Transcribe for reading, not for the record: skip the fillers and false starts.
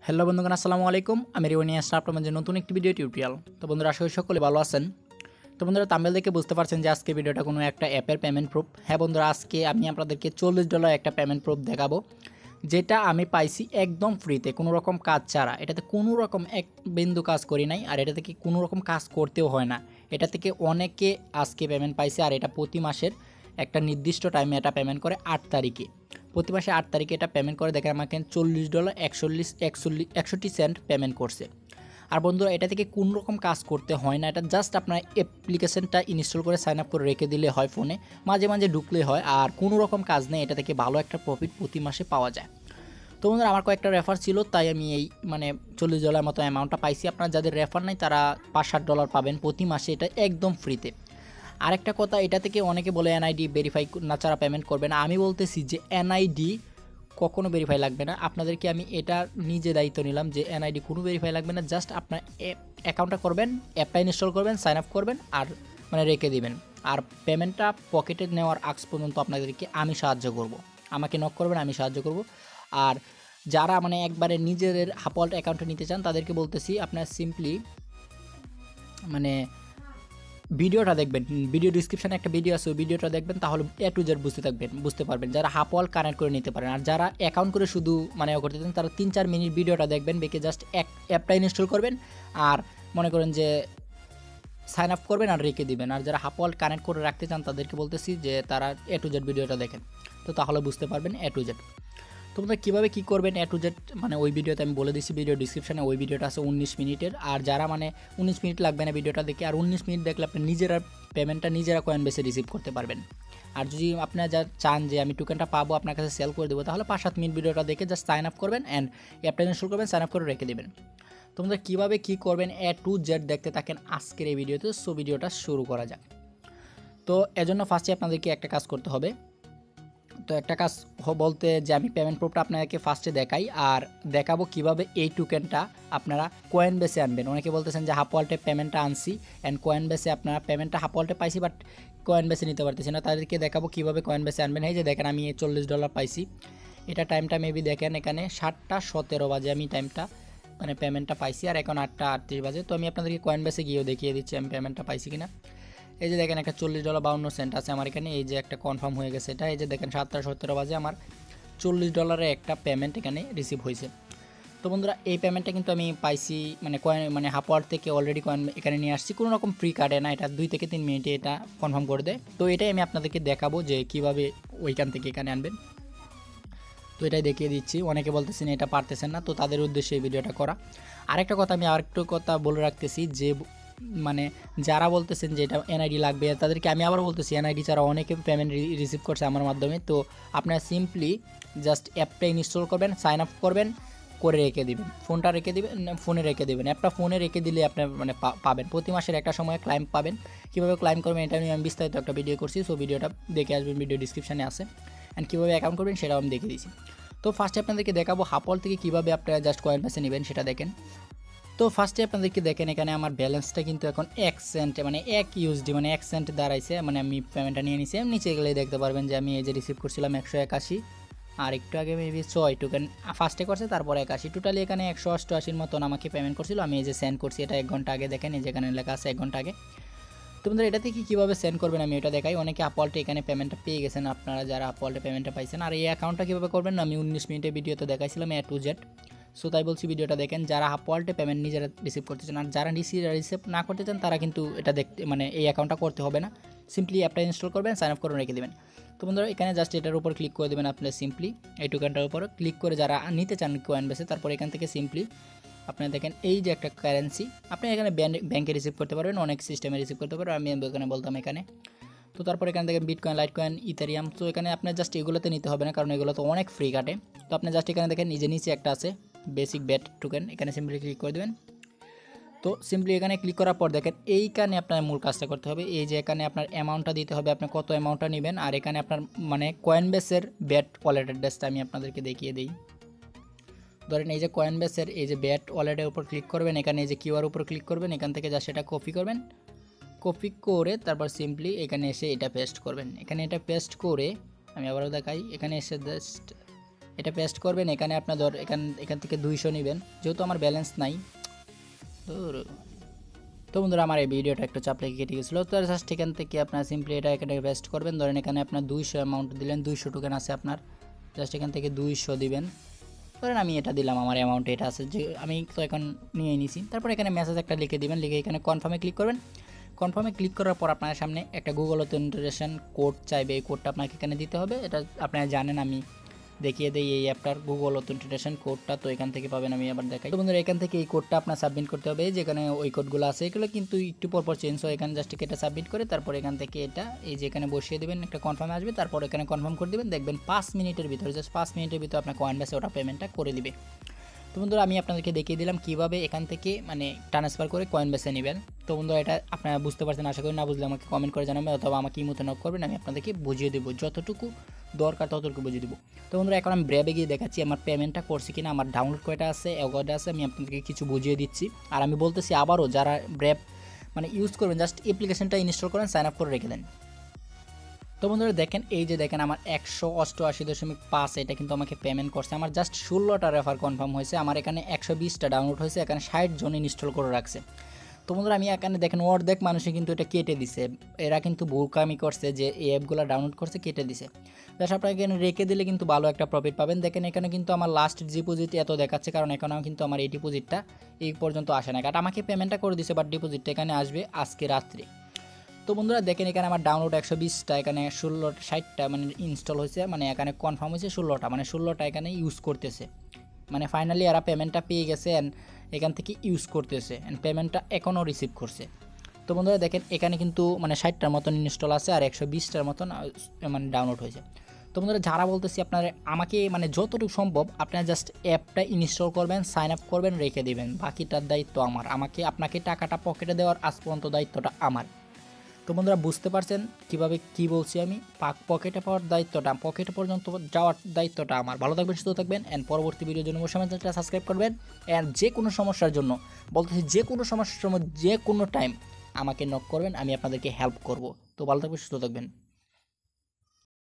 Hello বন্ধুগণ, আসসালামু আলাইকুম। আমি রিওয়ানি আসছি আপনাদের মাঝে নতুন একটি ভিডিও টিউটোরিয়াল। তো বন্ধুরা, আশা করি সকলে ভালো আছেন। তো বন্ধুরা, থাম্বনেল দেখে বুঝতে পারছেন যে আজকে ভিডিওটা কোনো একটা অ্যাপের পেমেন্ট প্রুফ। হ্যাঁ বন্ধুরা, আজকে আমি আপনাদেরকে $40 একটা পেমেন্ট প্রুফ দেখাবো, যেটা আমি পাইছি একদম ফ্রিতে, কোনো রকম কাজ ছাড়া। এটাতে কোনো রকম এক বিন্দু কাজ করি নাই, আর এটা থেকে কোনো রকম কাজ করতেও হয় না। এটা থেকে অনেকে আজকে পেমেন্ট পাইছে, আর এটা প্রতি মাসের একটা নির্দিষ্ট টাইমে এটা পেমেন্ট করে 8 তারিখে। প্রতি মাসে 8 তারিখে এটা পেমেন্ট করে দেখেন আমাকে $40 61 সেন্ট পেমেন্ট করছে। আর বন্ধুরা, এটা থেকে কোনো রকম কাজ করতে হয় না। এটা জাস্ট আপনার অ্যাপ্লিকেশনটা ইনস্টল করে সাইন আপ করে রেখে দিলে হয়, ফোনে মাঝে মাঝে ঢুকলে হয়, আর কোনো রকম কাজ নেই। এটা থেকে ভালো একটা প্রফিট প্রতি মাসে পাওয়া যায়। তো বন্ধুরা, আমার কয়েকটা রেফার ছিল, তাই আমি এই $40 মতো অ্যামাউন্টটা পাইছি। আপনার যাদের রেফার নাই তারা $5-7 পাবেন প্রতি মাসে, এটা একদম ফ্রিতে। আরেকটা কথা, এটা থেকে অনেকে বলে এনআইডি ভেরিফাই না ছাড়া পেমেন্ট করবে না। আমি বলতেছি যে এনআইডি কখনো ভেরিফাই লাগবে না। আপনাদেরকে আমি এটা নিজে দায়িত্ব নিলাম যে এনআইডি কোনো ভেরিফাই লাগবে না। জাস্ট আপনার অ্যাকাউন্টটা করবেন, অ্যাপটা ইনস্টল করবেন, সাইন আপ করবেন, আর রেখে দিবেন। আর পেমেন্টটা পকেটে নেওয়ার আগ পর্যন্ত আপনাদেরকে আমি সাহায্য করব। আমাকে নক করবেন, আমি সাহায্য করব। আর যারা একবারে নিজেদের হাপওয়াল্ট অ্যাকাউন্টে নিতে চান তাদেরকে বলতেছি, আপনার সিম্পলি ভিডিওটা দেখবেন, ভিডিও ডিসক্রিপশানে একটা ভিডিও আছে, ওই ভিডিওটা দেখবেন, তাহলে A to Z বুঝতে পারবেন, যারা হাপওয়াল কানেক্ট করে নিতে পারেন। আর যারা অ্যাকাউন্ট করে শুধু করতে চান তারা 3-4 মিনিট ভিডিওটা দেখবেন, বেঁকে জাস্ট অ্যাপটা ইনস্টল করবেন, আর মনে করেন যে সাইন আপ করবেন আর রেখে দিবেন। আর যারা হাপওয়াল কানেক্ট করে রাখতে চান তাদেরকে বলতেছি যে তারা A to Z ভিডিওটা দেখেন, তো তাহলে বুঝতে পারবেন A to Z। তোমরা কীভাবে কী করবেন A to Z ওই ভিডিওতে আমি বলে দিচ্ছি, ভিডিও ডিসক্রিপশানে ওই ভিডিওটা আছে 19 মিনিটের। আর যারা 19 মিনিট লাগবে না ভিডিওটা দেখে, আর 19 মিনিট দেখলে আপনি নিজেরা পেমেন্টটা নিজেরা কয়েনবেসে রিসিভ করতে পারবেন। আর যদি আপনারা যা চান যে আমি টোকেনটা পাবো, আপনার কাছে সেল করে দেবো, তাহলে 5-7 মিনিট ভিডিওটা দেখে জাস্ট সাইন আপ করবেন অ্যান্ড অ্যাপটা ইনস্টল করবেন, সাইন আপ করে রেখে দেবেন। তোমরা কীভাবে কী করবেন A to Z দেখতে থাকেন আজকের এই ভিডিওতে। সো ভিডিওটা শুরু করা যাক। তো এজন্য ফার্স্টে আপনাদেরকে একটা কাজ করতে হবে। তো একটা কাজ বলতে যে আমি পেমেন্ট প্রুফটা আপনাদেরকে ফার্স্টে দেখাই, আর দেখাবো কিভাবে এই টোকেনটা আপনারা কয়েনবেসে আনবেন। অনেকে বলতেছেন যে হাপওয়াল্টে পেমেন্টটা আনছি অ্যান্ড কয়েনবেসে আপনারা পেমেন্টটা হাপওয়াল্টে পাইছি বাট কয়েনবেসে নিতে পারতেছি না, তাদেরকে দেখাবো কিভাবে কয়েনবেসে আনবেন। এই যে দেখেন, আমি $40 পাইছি। এটা টাইমটা মেবি দেখেন, এখানে 7:17 বাজে আমি টাইমটা পেমেন্টটা পাইছি, আর এখন 8:38 বাজে। তো আমি আপনাদেরকে কয়েনবেসে গিয়েও দেখিয়ে দিচ্ছি আমি পেমেন্টটা পাইছি কিনা। এই যে দেখেন, একটা $40.52 আছে আমার এখানে। এই যে একটা কনফার্ম হয়ে গেছে এটা। এই যে দেখেন 7:17 বাজে আমার $40 একটা পেমেন্ট এখানে রিসিভ হয়েছে। তো বন্ধুরা, এই পেমেন্টটা কিন্তু আমি পাইছি কয়েন হাপওয়ার্ড থেকে অলরেডি কয়েন এখানে নিয়ে আসছি, কোনো রকম ফ্রি কার্ডে না। এটা 2 থেকে 3 মিনিটে এটা কনফার্ম করে দেয়। তো এটাই আমি আপনাদেরকে দেখাবো যে কীভাবে ওইখান থেকে এখানে আনবেন। তো এটাই দেখিয়ে দিচ্ছি। অনেকে বলতেছেন এটা পারতেছেন না, তো তাদের উদ্দেশ্যে এই ভিডিওটা করা। আরেকটা কথা, আমি আরেকটু কথা বলে রাখতেছি যে যারা বলতেছেন যে এটা এনআইডি লাগবে, তাদেরকে আমি আবার বলতেছি এনআইডি ছাড়া অনেকে পেমেন্ট রিসিভ করছে আমার মাধ্যমে। তো আপনারা সিম্পলি জাস্ট অ্যাপটা ইনস্টল করবেন, সাইন আপ করবেন, করে রেখে দিবেন, ফোনটা রেখে দিবেন, ফোনে রেখে দেবেন। অ্যাপটা ফোনে রেখে দিলে আপনি পাবেন প্রতি মাসের একটা সময় ক্লাইম পাবেন। কীভাবে ক্লাইম করবেন এটা নিয়ে আমি বিস্তারিত একটা ভিডিও করছি, সো ভিডিওটা দেখে আসবেন, ভিডিও ডিসক্রিপশানে আছে। অ্যান্ড কীভাবে অ্যাকাউন্ট করবেন সেটাও আমি দেখে দিয়েছি। তো ফার্স্টে আপনাদেরকে দেখাবো হাপওয়াল থেকে কীভাবে আপনারা জাস্ট কয়েনবেসে নেবেন সেটা দেখেন। তো ফার্স্টে আপনাদেরকে দেখেন, এখানে আমার ব্যালেন্সটা কিন্তু এখন 1 সেন্টে $1 1 সেন্ট দাঁড়াইছে। আমি পেমেন্টটা নিয়ে নিছি। নিচে গেলেই দেখতে পারবেন যে আমি এই যে রিসিভ করছিলাম 181, আর একটু আগে মেবি 6 টোকেন ফার্স্টে করছে, তারপর 81, টোটালি এখানে 188 মতন আমাকে পেমেন্ট করছিল। আমি এই যে সেন্ড করছি, এটা 1 ঘন্টা আগে। দেখেন এই যেখানে লেখা আছে 1 ঘন্টা আগে। তো বন্ধুরা, এটা থেকে কীভাবে সেন্ড করবেন আমি এটা দেখাই। অনেকে আপওয়াল্টে এখানে পেমেন্টটা পেয়ে গেছেন, আপনারা যারা আপওয়াল্টে পেমেন্টটা পাইছেন। আর এই অ্যাকাউন্টটা কীভাবে করবেন আমি 19 মিনিটের ভিডিওতে দেখাইছিলাম A to Z। সো তাই বলছি ভিডিওটা দেখেন, যারা হাপওয়াল্টে পেমেন্ট নিজেরা রিসিভ করতে চান। আর যারা রিসিভ না করতে চান তারা কিন্তু এটা দেখতে এই অ্যাকাউন্টটা করতে হবে না। সিম্পলি অ্যাপটা ইনস্টল করবেন, সাইন আপ করে রেখে দেবেন। তো বন্ধুরা, এখানে জাস্ট এটার উপর ক্লিক করে দেবেন। আপনি সিম্পলি এই টোকেনটার উপর ক্লিক করে যারা নিতে চান কয়েনবেসে, তারপর এখান থেকে সিম্পলি আপনারা দেখেন এই যে একটা কারেন্সি, আপনি এখানে ব্যাংকে রিসিভ করতে পারবেন, অনেক সিস্টেমে রিসিভ করতে পারবেন। আমি এখানে বলতাম এখানে। তো তারপর এখানে দেখেন বিটকয়েন, লাইটকয়েন, ইথেরিয়াম। তো এখানে আপনার জাস্ট এগুলোতে নিতে হবে না, কারণ এগুলো তো অনেক ফ্রি কাটে। তো আপনি জাস্ট এখানে দেখেন নিজে নিচে একটা আছে বেসিক বেট টোকেন, এখানে সিম্পলি ক্লিক করে দেবেন। তো সিম্পলি এখানে ক্লিক করার পর দেখেন এইখানে আপনার মূল কাজটা করতে হবে। এই যে এখানে আপনার অ্যামাউন্টটা দিতে হবে, আপনি কত অ্যামাউন্টটা নেবেন। আর এখানে আপনার কয়েনবেসের বেট ওয়ালেট অ্যাড্রেসটা আমি আপনাদেরকে দেখিয়ে দিই। ধরেন এই যে কয়েনবেসের এই যে বেট ওয়ালেটের উপর ক্লিক করবেন, এখানে এই যে কিউআর উপর ক্লিক করবেন, এখান থেকে যা সেটা কপি করবেন। কপি করে তারপর সিম্পলি এখানে এসে এটা পেস্ট করবেন। এখানে এটা পেস্ট করে আমি আবারও দেখাই, এখানে এসে জাস্ট এটা পেস্ট করবেন। এখানে আপনার এখান থেকে 200 নেবেন, যেহেতু আমার ব্যালেন্স নাই। তো বন্ধুরা আমার এই ভিডিওটা একটু চাপ লেগে কেটে গেছিলো। তো জাস্ট এখান থেকে আপনার সিম্পলি এটা এখানে পেস্ট করবেন। ধরেন এখানে আপনার 200 অ্যামাউন্ট দিলেন, 200 টোকেন আছে আপনার, জাস্ট এখান থেকে 200 দিবেন। ধরেন আমি এটা দিলাম, আমার অ্যামাউন্ট এটা আছে, যে আমি তো এখন নিয়ে নিছি। তারপর এখানে মেসেজ একটা লিখে দিবেন, লিখে এখানে কনফার্মে ক্লিক করবেন। কনফার্মে ক্লিক করার পর আপনার সামনে একটা গুগল অথেন্টিকেশন কোড চাইবে, এই কোডটা আপনাকে এখানে দিতে হবে। এটা আপনারা জানেন, আমি দেখিয়ে দিই এই অ্যাপটার গুগল অথেন্টিকেশন কোডটা। তো এখান থেকে পাবেন, আমি আবার দেখাই। তো বন্ধুরা এখান থেকে এই কোডটা আপনার সাবমিট করতে হবে, যেখানে ওই কোডগুলো আছে এগুলো কিন্তু একটু পরপর চেঞ্জ হয়। এখানে জাস্ট এটা সাবমিট করে তারপর এখান থেকে এটা এই যে এখানে বসিয়ে দেবেন, একটা কনফার্ম আসবে, তারপর এখানে কনফার্ম করে দেবেন। দেখবেন 5 মিনিটের ভিতরে, জাস্ট 5 মিনিটের ভিতরে আপনার কয়েনবেসে ওটা পেমেন্টটা করে দিবে। তো বন্ধুরা আমি আপনাদেরকে দেখিয়ে দিলাম কীভাবে এখান থেকে মানে ট্রান্সফার করে কয়েন বেসে নেবেন। তো বন্ধুরা এটা আপনারা বুঝতে পারছেন আশা করি, না বুঝলে আমাকে কমেন্ট করে জানাবেন অথবা আমাকে ইমোতে নক করবেন, আমি আপনাদেরকে বুঝিয়ে দেবো, যতটুকু দরকার ততটুকু বুঝিয়ে দেবো। তো বন্ধুরা এখন আমি ব্র্যাবে গিয়ে দেখাচ্ছি আমার পেমেন্টটা করছি কিনা, আমার ডাউনলোড কয়টা আছে, কয়টা আছে, আমি আপনাদেরকে কিছু বুঝিয়ে দিচ্ছি। আর আমি বলতেছি আবারও, যারা ব্র্যাব মানে ইউজ করবেন জাস্ট অ্যাপ্লিকেশনটা ইনস্টল করেন, সাইন আপ করে রেখে দেন। তো বন্ধুরা দেখেন, এই যে দেখেন আমার 188.5 এটা কিন্তু আমাকে পেমেন্ট করছে। আমার জাস্ট 16টা রেফার কনফার্ম হয়েছে, আমার এখানে 120টা ডাউনলোড হয়েছে, এখানে 60 জন ইনস্টল করে রাখছে। তো বন্ধুরা আমি এখানে দেখেন অর্ধেক মানুষই কিন্তু এটা কেটে দিছে, এরা কিন্তু বোকামি করছে যে এই অ্যাপগুলো ডাউনলোড করছে কেটে দিছে। জাস্ট আপনারা এখানে রেখে দিলে কিন্তু ভালো একটা প্রফিট পাবেন। দেখেন এখানে কিন্তু আমার লাস্ট ডিপোজিট এত দেখাচ্ছে, কারণ এখানেও কিন্তু আমার এই ডিপোজিটটা এই পর্যন্ত আসে না, কারণ আমাকে পেমেন্টটা করে দিছে, বাট ডিপোজিটটা এখানে আসবে আজকে রাত্রে। তো বন্ধুরা দেখেন এখানে আমার ডাউনলোড 120টা, এখানে 60টা মানে ইনস্টল হয়েছে, মানে এখানে কনফার্ম হয়েছে 16টা, মানে 16টা এখানে ইউজ করতেছে, মানে ফাইনালি এরা পেমেন্টটা পেয়ে গেছে অ্যান্ড এখান থেকে ইউজ করতেছে অ্যান্ড পেমেন্টটা এখনও রিসিভ করছে। তো বন্ধুরা দেখেন এখানে কিন্তু মানে 60টার মতন ইনস্টল আছে আর 120টার মতন মানে ডাউনলোড হয়েছে। তো বন্ধুরা যারা বলতেছি আপনারা আমাকে মানে যতটুকু সম্ভব আপনারা জাস্ট অ্যাপটা ইনস্টল করবেন, সাইন আপ করবেন, রেখে দেবেন, বাকিটার দায়িত্ব আমার। আপনাকে টাকাটা পকেটে দেওয়ার আজ পর্যন্ত দায়িত্বটা আমার। তো বন্ধুরা বুঝতে পারছেন কীভাবে কী বলছি আমি, পকেটে পাওয়ার দায়িত্বটা, পকেটে পর্যন্ত যাওয়ার দায়িত্বটা আমার। ভালো থাকবেন, সুস্থ থাকবেন অ্যান্ড পরবর্তী ভিডিওর জন্য অবশ্যই আমার চ্যানেলটা সাবস্ক্রাইব করবেন। অ্যান্ড যে কোনো সমস্যার জন্য বলতেছি, যে কোনো সমস্যার জন্য যে কোনো টাইম আমাকে নক করবেন, আমি আপনাদেরকে হেল্প করব। তো ভালো থাকবেন, সুস্থ থাকবেন।